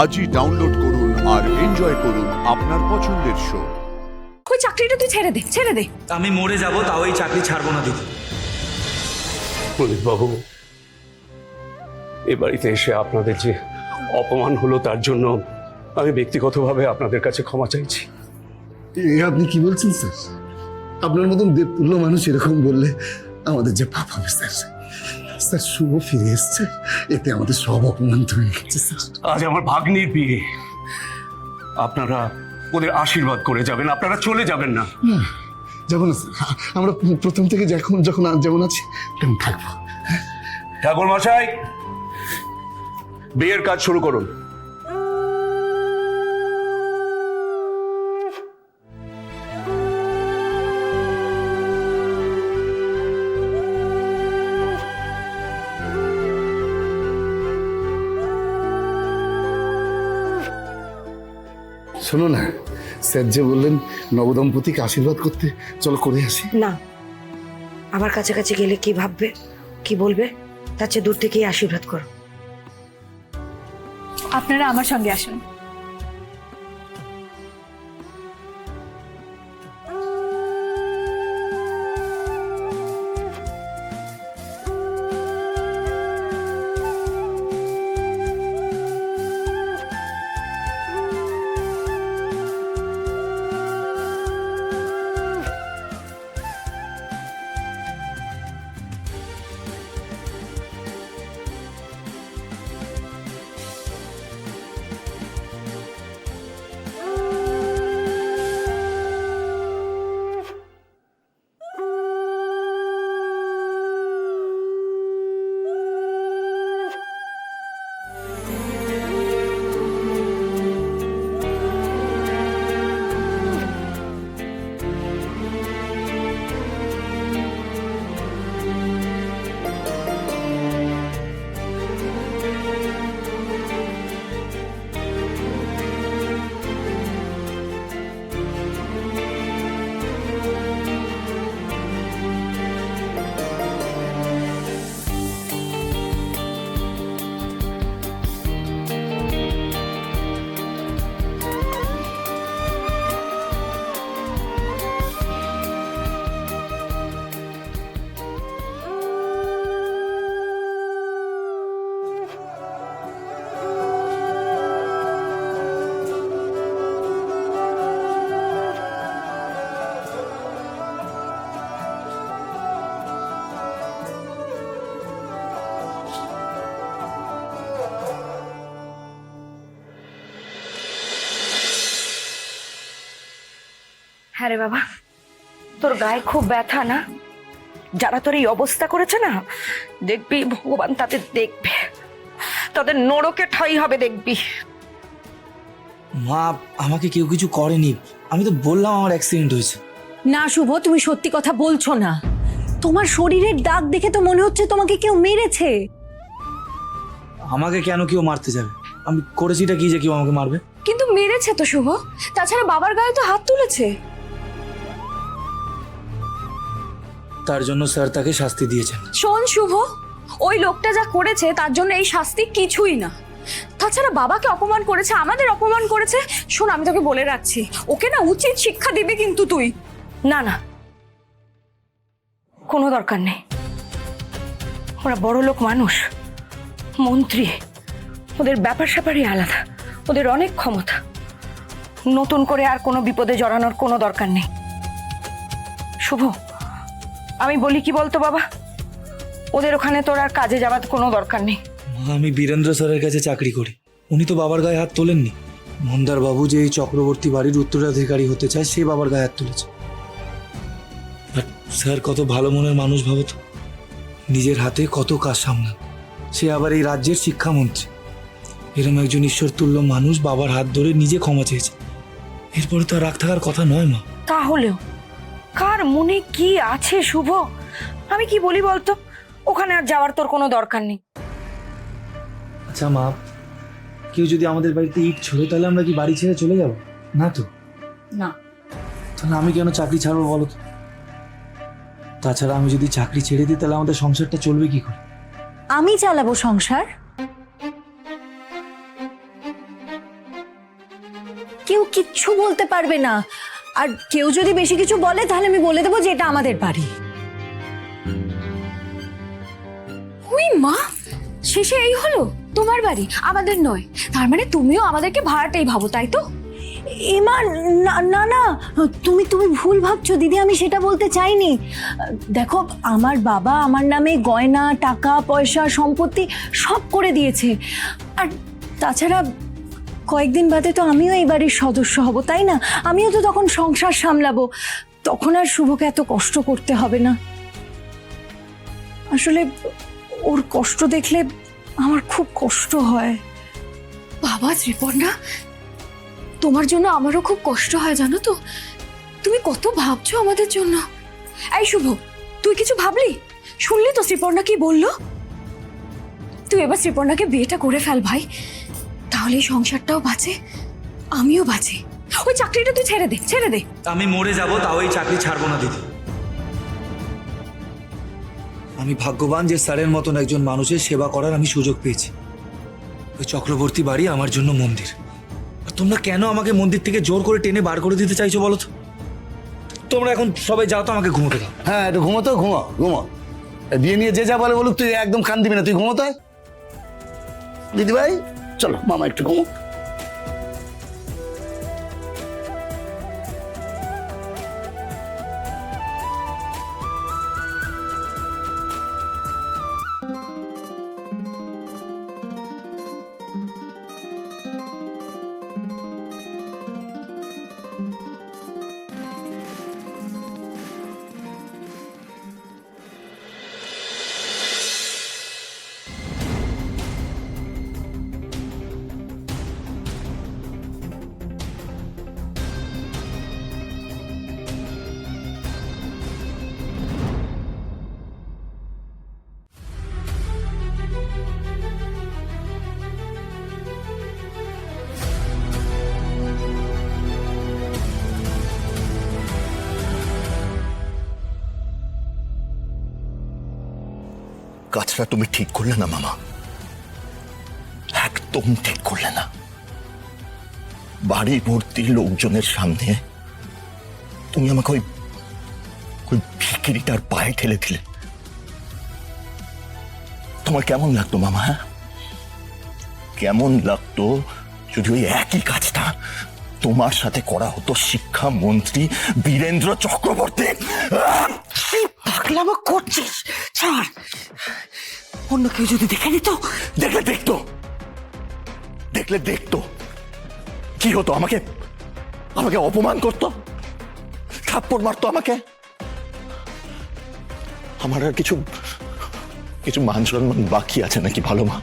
আজই ডাউনলোড করুন আর এনজয় করুন আপনার পছন্দের শো। ওই চাকরিটা তুই ছেড়ে দে, ছেড়ে দে। আমি মরে যাব তাও এই চাকরি ছাড়বো না দিদি। বাবু, এ বাড়িতে এসে আপনাদের যে অপমান হলো তার জন্য আমি ব্যক্তিগতভাবে আপনাদের কাছে ক্ষমা চাইছি। আপনি কি বলছেন স্যার? আপনার মতন দেবতুল্য মানুষ এরকম বললে আমাদের যে পাপ হবে স্যার। স্যার, শুভ ফিরে এসছে, এতে আমাদের সব অপমানিত হয়ে গেছে স্যার। আজ আমার ভাগ্নির বিয়ে, আপনারা ওদের আশীর্বাদ করে যাবেন, আপনারা চলে যাবেন না। যাবো না স্যার, আমরা প্রথম থেকে যখন যেমন আছি তেমন থাকবো। ঠাকুর মশাই, বিয়ের কাজ শুরু করুন। শোনো না, স্যার যে বললেন নবদম্পতিকে আশীর্বাদ করতে, চলো করে আসি। না, আমার কাছাকাছি গেলে কি ভাববে, কি বলবে, তার চেয়ে দূর থেকেই আশীর্বাদ করো। আপনারা আমার সঙ্গে আসুন। হ্যাঁ রে বাবা, তোর গায়ে খুব ব্যথা না? যারা তোর এই অবস্থা করেছে না, দেখবি ভগবান তাদের দেখবে, তাদের নরকে ঠাই হবে দেখবি। মা, আমাকে কেউ কিছু করেনি, আমি তো বললাম আমার অ্যাক্সিডেন্ট হয়েছে। না শুভ, তুমি সত্যি কথা বলছো না। তোমার শরীরের দাগ দেখে তো মনে হচ্ছে তোমাকে কেউ মেরেছে। আমাকে কেন কেউ মারতে যাবে? আমি করেছিটা কি যে কেউ আমাকে মারবে? কিন্তু মেরেছে তো শুভ, তাছাড়া বাবার গায়ে তো হাত তুলেছে। তার জন্য স্যার তাকে শাস্তি দিয়েছেন। শোন শুভ, ওই লোকটা যা করেছে তার জন্য এই শাস্তি কিছুই না। তাছাড়া বাবাকে অপমান করেছে, আমাদের অপমান করেছে। শোন, আমি তোকে বলে রাখছি, ওকে না উচিত শিক্ষা দিবি কিন্তু তুই। না না, কোনো দরকার নেই। ওরা বড় লোক মানুষ, মন্ত্রী, ওদের ব্যাপার স্যাপারই আলাদা, ওদের অনেক ক্ষমতা। নতুন করে আর কোনো বিপদে জড়ানোর কোনো দরকার নেই। শুভ, আমি বলি কি বলতো বাবা, ওদের ওখানে তোর আর কাজে যাওয়ার কোনো দরকার নেই। আমি বীরেন্দ্র স্যারের কাছে চাকরি করি, উনি তো বাবার গায়ে হাত তোলেননি। মন্দার বাবু যে এই চক্রবর্তী বাড়ির উত্তরাধিকারী হতে চায়, সে বাবার গায়ে হাত তুলেছে। আর স্যার কত ভালো মনের মানুষ ভাবো তো, নিজের হাতে কত কাজ সামলান। সে আবার এই রাজ্যের শিক্ষামন্ত্রী। এরকম একজন ঈশ্বর তুল্য মানুষ বাবার হাত ধরে নিজে ক্ষমা চেয়েছে, এরপরে তো আর রাগ থাকার কথা নয় মা। তাহলেও কার মনে কি আছে শুভ? আমি কি বলি বলতো, ওখানে আর যাওয়ার তোর কোনো দরকার নেই। আচ্ছা মা, কেউ যদি আমাদের বাড়িতে ইট ছুড়ে তাহলে আমরা কি বাড়ি ছেড়ে চলে যাব? না তো। না। তাহলে আমি কেন চাকরি ছাড়বো বলো তো? তাছাড়া আমি যদি চাকরি ছেড়ে দিই তাহলে আমাদের সংসারটা চলবে কি করে? আমি চালাবো সংসার। কেউ কিচ্ছু বলতে পারবে না। আর কেউ যদি বেশি কিছু বলে তাহলে আমি বলে দেবো যে এটা আমাদের বাড়ি। ওই মা, শেষে এই হলো তোমার বাড়ি আমাদের নয়, তার মানে তুমিও আমাদেরকে ভাড়াটাই ভাবো, তাই তো? এমা না না না, তুমি তুমি ভুল ভাবছো দিদি, আমি সেটা বলতে চাইনি। দেখো, আমার বাবা আমার নামে গয়না, টাকা পয়সা, সম্পত্তি সব করে দিয়েছে। আর তাছাড়া কয়েকদিন বাদে তো আমিও এই বাড়ির সদস্য হব, তাই না? আমিও তো তখন সংসার সামলাবো, তখন আর শুভকে এত কষ্ট করতে হবে না। আসলে ওর কষ্ট দেখলে আমার খুব কষ্ট হয়। বাবা শ্রীপর্ণা, তোমার জন্য আমারও খুব কষ্ট হয় জানো তো। তুমি কত ভাবছো আমাদের জন্য। এই শুভ, তুই কিছু ভাবলি? শুনলি তো শ্রীপর্ণা কি বললো? তুই এবার শ্রীপর্ণাকে বিয়েটা করে ফেল ভাই, তাহলে এই সংসারটাও বাঁচে, আমিও বাঁচি। ওই চাকরিটা তুই ছেড়ে দে, ছেড়ে দে। আমি মরে যাব তাও এই চাকরি ছাড়বো না দিদি। আমি ভাগ্যবান যে স্যারের মতন একজন মানুষের সেবা করার আমি সুযোগ পেয়েছি। ওই চক্রবর্তী বাড়ি আমার জন্য মন্দির। আর তোমরা কেন আমাকে মন্দির থেকে জোর করে টেনে বার করে দিতে চাইছো বলো তো? তোমরা এখন সবাই যাও তো, আমাকে ঘুমোতে দাও। হ্যাঁ, একটু ঘুমো তো, ঘুমো ঘুমো। বিয়ে নিয়ে যে যা বলে বলুক, তুই একদম কান দিবি না, তুই ঘুমোতে। দিদি ভাই চলো, মামা একটু ঘুমো। কাজটা তুমি ঠিক করলে না মামা, একদম ঠিক করলে না। বাড়ি ভর্তি লোকজনের সামনে তুমি আমাকে ওই ভিখিরিটার পায়ে ঠেলে দিলে। তোমার কেমন লাগতো মামা? হ্যাঁ, কেমন লাগতো যদি ওই একই কাজটা তোমার সাথে করা হতো শিক্ষামন্ত্রী বীরেন্দ্র চক্রবর্তী? পাগলামো করছিস, ছাড়। অন্য কেউ যদি দেখে নিত? দেখলে দেখতো কি হতো? আমাকে অপমান করতো, থাপ্পড় মারতো আমাকে। আমার আর কিছু মান সম্মান বাকি আছে নাকি ভালো মা?